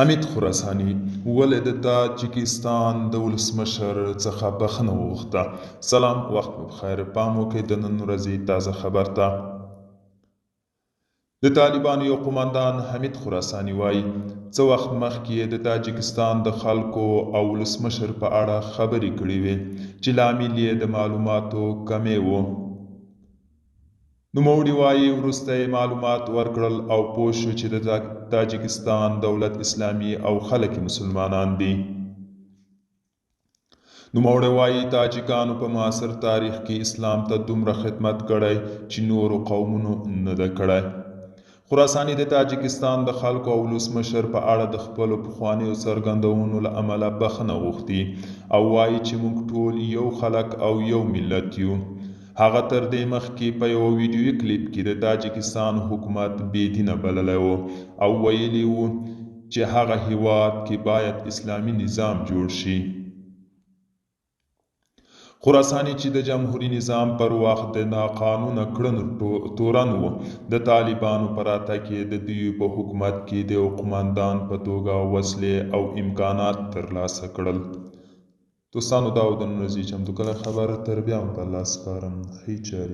حمید خراساني ولې د تاجکستان د ولسمشر څخه بخښنه وغوښته. سلام، وخت مو بخیر. پام وکړئ د نن ورځې تازه خبر ته. د طالبانو یو قوماندان حمید خراساني وایي څه وخت مخکې یې د تاجکستان د خلکو او ولسمشر په اړه خبرې کړې وې چې لامل یې د معلوماتو کمی و. نوموړي وایي وروسته یې معلومات ورکړل او پوه شو چې د تاجکستان دولت اسلامي او خلک مسلمانان دي. نوموړی وایي تاجکانو په معاصر تاریخ کې اسلام ته دومره خدمت کړی چې نورو قومونو نه ده کړی. خراساني د تاجکستان د خلکو او ولسمشر په اړه د خپلو پخوانیو څرګندونو له امله بخښنه غوښتي او وایي چې موږ ټول یو خلک او یو ملت یو. هغه تر دې مخکې په یو ویډیويي کلیپ کې د تاجکستان حکومت بېدینه بللی و او ویلي و چې هغه هیواد کې باید اسلامي نظام جوړ شي. خراساني چې د جمهوري نظام پر وخت د ناقانونه کړنو تورن و، د طالبانو په راتګ کې د دوی په حکومت کې د یو قوماندان په توګه وسلې او امکانات ترلاسه کړل. دوستانو، دا و د نن ورځې چمتو کړی خبر. تر بیا هم په الله سپارم. ښې چارې